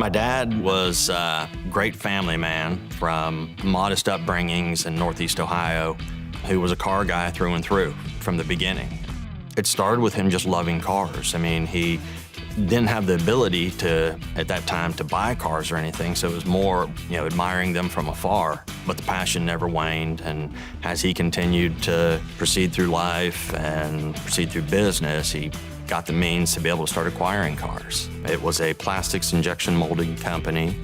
My dad was a great family man from modest upbringings in Northeast Ohio, who was a car guy through and through from the beginning. It started with him just loving cars. I mean, he didn't have the ability to, at that time, to buy cars or anything, so it was more, admiring them from afar. But the passion never waned, and as he continued to proceed through life and proceed through business, he got the means to be able to start acquiring cars. It was a plastics injection molding company.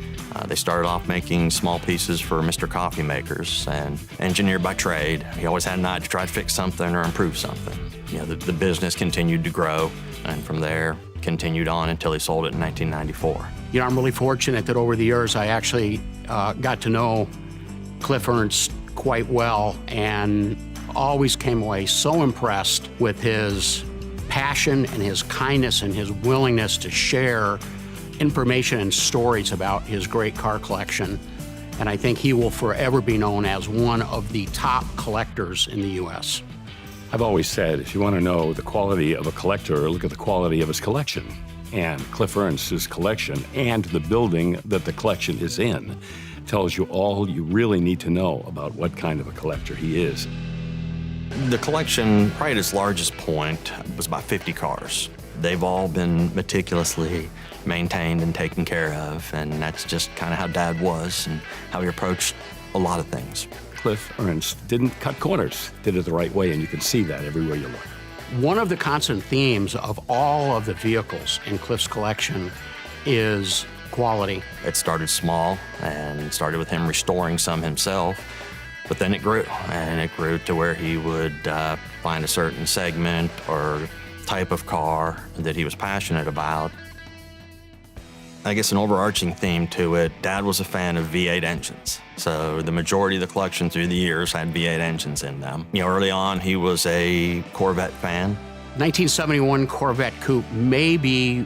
They started off making small pieces for Mr. Coffee makers, and engineer by trade. He always had an eye to try to fix something or improve something. The business continued to grow, and from there, continued on until he sold it in 1994. I'm really fortunate that over the years I actually got to know Cliff Ernst quite well, and always came away so impressed with his passion and his kindness and his willingness to share information and stories about his great car collection. And I think he will forever be known as one of the top collectors in the U.S. I've always said, if you want to know the quality of a collector, look at the quality of his collection. And Cliff Ernst's collection and the building that the collection is in tells you all you really need to know about what kind of a collector he is. The collection, right at its largest point, was about 50 cars. They've all been meticulously maintained and taken care of, and that's just kind of how Dad was and how he approached a lot of things. Cliff Ernst didn't cut corners, did it the right way, and you can see that everywhere you look. One of the constant themes of all of the vehicles in Cliff's collection is quality. It started small and started with him restoring some himself, but then it grew, and it grew to where he would find a certain segment or type of car that he was passionate about. I guess an overarching theme to it, Dad was a fan of V8 engines. So the majority of the collection through the years had V8 engines in them. Early on, he was a Corvette fan. 1971 Corvette Coupe may be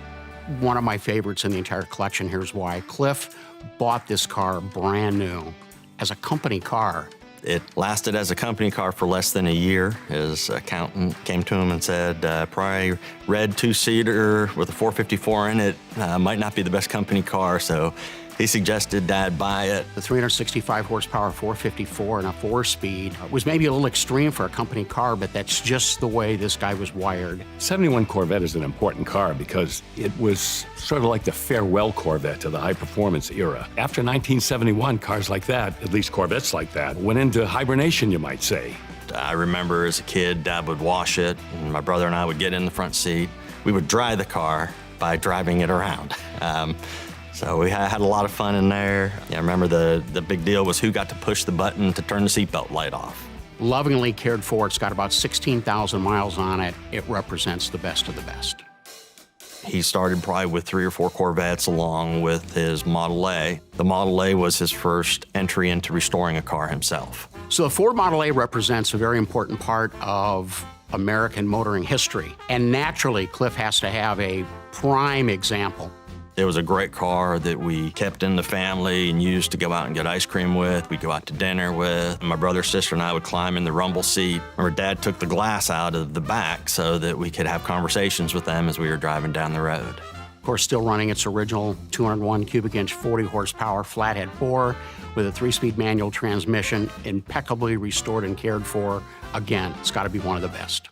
one of my favorites in the entire collection. Here's why. Cliff bought this car brand new as a company car. It lasted as a company car for less than a year. His accountant came to him and said, probably red two-seater with a 454 in it might not be the best company car, so he suggested Dad buy it. The 365 horsepower 454 and a 4-speed was maybe a little extreme for a company car, but that's just the way this guy was wired. 71 Corvette is an important car because it was sort of like the farewell Corvette to the high-performance era. After 1971, cars like that, at least Corvettes like that, went into hibernation, you might say. I remember as a kid, Dad would wash it, and my brother and I would get in the front seat. We would dry the car by driving it around. So we had a lot of fun in there. I remember the big deal was who got to push the button to turn the seatbelt light off. Lovingly cared for. It's got about 16,000 miles on it. It represents the best of the best. He started probably with 3 or 4 Corvettes along with his Model A. The Model A was his first entry into restoring a car himself. So the Ford Model A represents a very important part of American motoring history. And naturally, Cliff has to have a prime example. It was a great car that we kept in the family and used to go out and get ice cream with. We'd go out to dinner with. My brother, sister, and I would climb in the rumble seat. Remember, Dad took the glass out of the back so that we could have conversations with them as we were driving down the road. Of course, still running its original 201 cubic inch, 40 horsepower flathead 4 with a 3-speed manual transmission, impeccably restored and cared for. Again, it's got to be one of the best.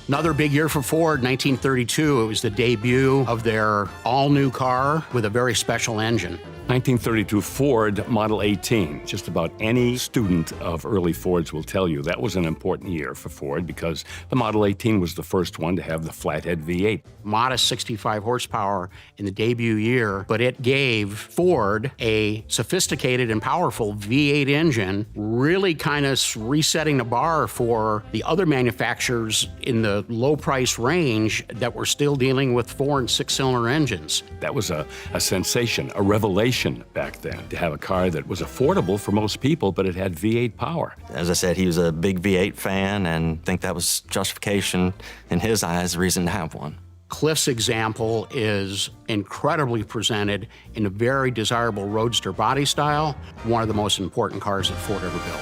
Another big year for Ford, 1932. It was the debut of their all-new car with a very special engine. 1932 Ford Model 18. Just about any student of early Fords will tell you that was an important year for Ford because the Model 18 was the first one to have the flathead V8. Modest 65 horsepower in the debut year, but it gave Ford a sophisticated and powerful V8 engine, really kind of resetting the bar for the other manufacturers in the low price range that were still dealing with 4- and 6-cylinder engines. That was a sensation, a revelation back then, to have a car that was affordable for most people, but it had V8 power. As I said, he was a big V8 fan, and I think that was justification in his eyes, the reason to have one. Cliff's example is incredibly presented in a very desirable Roadster body style, one of the most important cars that Ford ever built.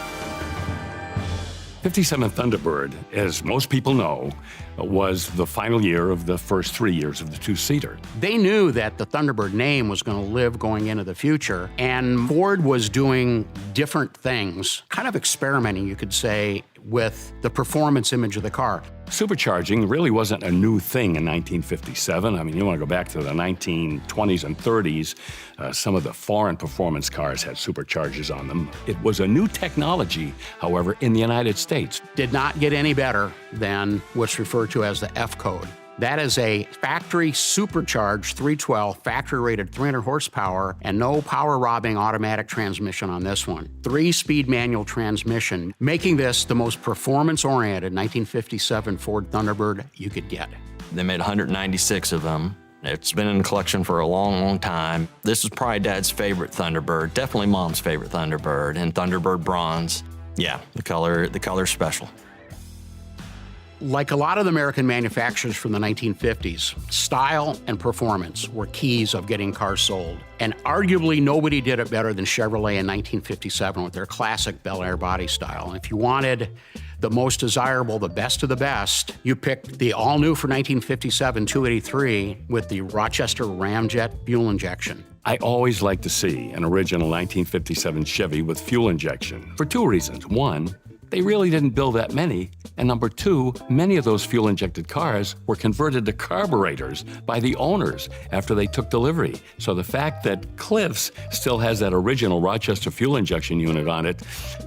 57 Thunderbird, as most people know, was the final year of the first 3 years of the two-seater. They knew that the Thunderbird name was going to live going into the future, and Ford was doing different things, kind of experimenting, you could say, with the performance image of the car. Supercharging really wasn't a new thing in 1957. I mean, you want to go back to the 1920s and 30s. Some of the foreign performance cars had superchargers on them. It was a new technology, however, in the United States. Did not get any better than what's referred to as the F code. That is a factory supercharged 312, factory rated 300 horsepower, and no power robbing automatic transmission on this one. 3-speed manual transmission, making this the most performance-oriented 1957 Ford Thunderbird you could get. They made 196 of them. It's been in the collection for a long, long time. This is probably Dad's favorite Thunderbird, definitely Mom's favorite Thunderbird, and Thunderbird Bronze. Yeah, the color's special. Like a lot of the American manufacturers from the 1950s, style and performance were keys of getting cars sold. And arguably nobody did it better than Chevrolet in 1957 with their classic Bel Air body style. And if you wanted the most desirable, the best of the best, you picked the all-new for 1957 283 with the Rochester Ramjet fuel injection. I always like to see an original 1957 Chevy with fuel injection for two reasons. One, they really didn't build that many. And number two, many of those fuel-injected cars were converted to carburetors by the owners after they took delivery. So the fact that Cliff's still has that original Rochester fuel injection unit on it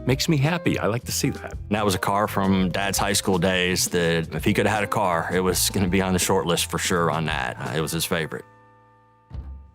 makes me happy. I like to see that. And that was a car from Dad's high school days that if he could have had a car, it was going to be on the short list for sure on that. It was his favorite.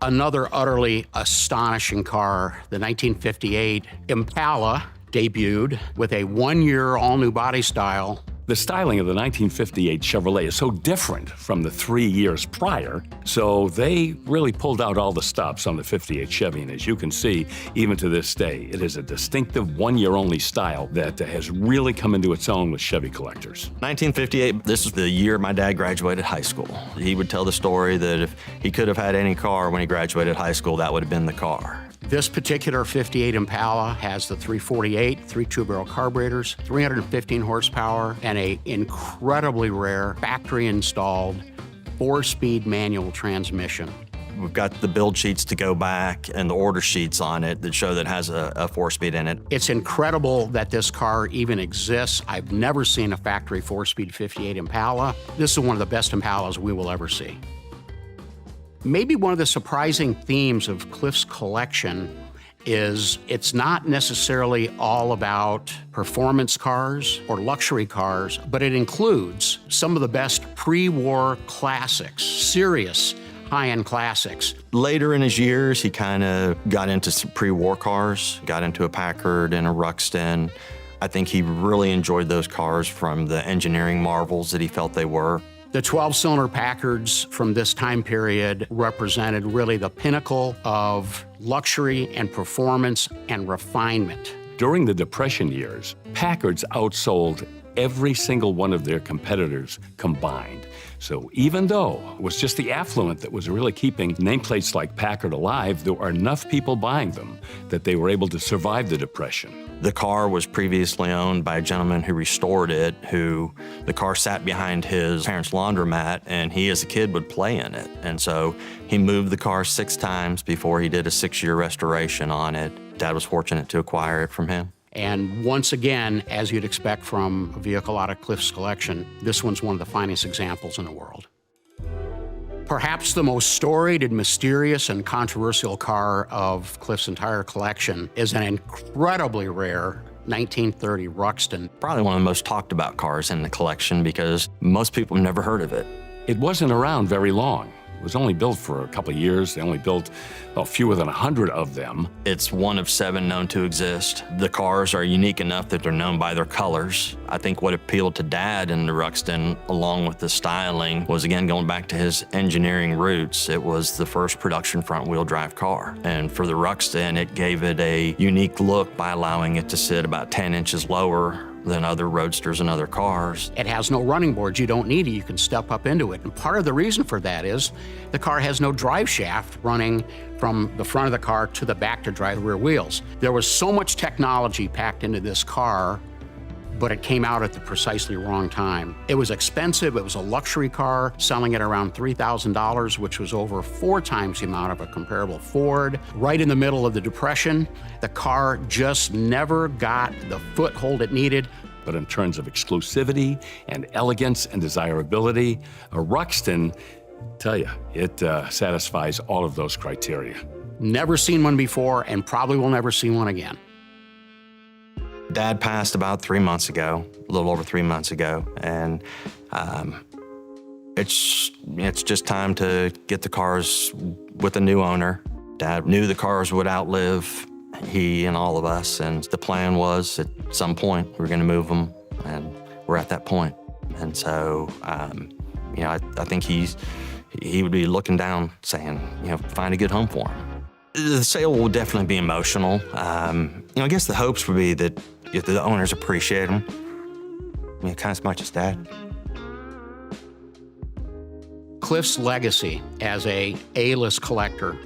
Another utterly astonishing car, the 1958 Impala, debuted with a 1-year all-new body style. The styling of the 1958 Chevrolet is so different from the 3 years prior, so they really pulled out all the stops on the 58 Chevy, and as you can see, even to this day, it is a distinctive 1-year only style that has really come into its own with Chevy collectors. 1958, this is the year my dad graduated high school. He would tell the story that if he could have had any car when he graduated high school, that would have been the car. This particular 58 Impala has the 348, 3 two-barrel carburetors, 315 horsepower, and an incredibly rare factory-installed 4-speed manual transmission. We've got the build sheets to go back and the order sheets on it that show that it has a 4-speed in it. It's incredible that this car even exists. I've never seen a factory 4-speed 58 Impala. This is one of the best Impalas we will ever see. Maybe one of the surprising themes of Cliff's collection is it's not necessarily all about performance cars or luxury cars, but it includes some of the best pre-war classics, serious high-end classics. Later in his years, he kind of got into some pre-war cars, got into a Packard and a Ruxton. I think he really enjoyed those cars from the engineering marvels that he felt they were. The 12-cylinder Packards from this time period represented really the pinnacle of luxury and performance and refinement. During the Depression years, Packards outsold every single one of their competitors combined. So even though it was just the affluent that was really keeping nameplates like Packard alive, there were enough people buying them that they were able to survive the Depression. The car was previously owned by a gentleman who restored it, the car sat behind his parents' laundromat, and he as a kid would play in it. And so he moved the car 6 times before he did a 6-year restoration on it. Dad was fortunate to acquire it from him. And once again, as you'd expect from a vehicle out of Cliff's collection, this one's one of the finest examples in the world. Perhaps the most storied and mysterious and controversial car of Cliff's entire collection is an incredibly rare 1930 Ruxton. Probably one of the most talked about cars in the collection because most people have never heard of it. It wasn't around very long. It was only built for a couple of years. They only built fewer than 100 of them. It's one of 7 known to exist. The cars are unique enough that they're known by their colors. I think what appealed to Dad in the Ruxton, along with the styling, was again going back to his engineering roots. It was the first production front-wheel drive car. And for the Ruxton, it gave it a unique look by allowing it to sit about 10 inches lower than other Roadsters and other cars. It has no running boards. You don't need it. You can step up into it. And part of the reason for that is the car has no drive shaft running from the front of the car to the back to drive the rear wheels. There was so much technology packed into this car but it came out at the precisely wrong time. It was expensive, it was a luxury car, selling at around $3,000, which was over 4 times the amount of a comparable Ford. Right in the middle of the Depression, the car just never got the foothold it needed. But in terms of exclusivity and elegance and desirability, a Ruxton, tell you, it satisfies all of those criteria. Never seen one before and probably will never see one again. Dad passed about 3 months ago, a little over 3 months ago, and it's just time to get the cars with a new owner. Dad knew the cars would outlive he and all of us, and the plan was at some point we were going to move them, and we're at that point. And so, I think he would be looking down saying, find a good home for him. The sale will definitely be emotional. I guess the hopes would be that if the owners appreciate them, kind of as much as Dad. Cliff's legacy as a A-list collector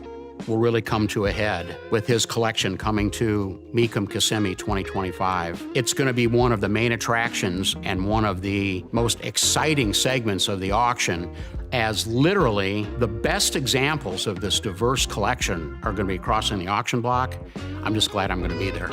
will really come to a head with his collection coming to Mecum Kissimmee 2025. It's going to be one of the main attractions and one of the most exciting segments of the auction, as literally the best examples of this diverse collection are going to be crossing the auction block. I'm just glad I'm going to be there.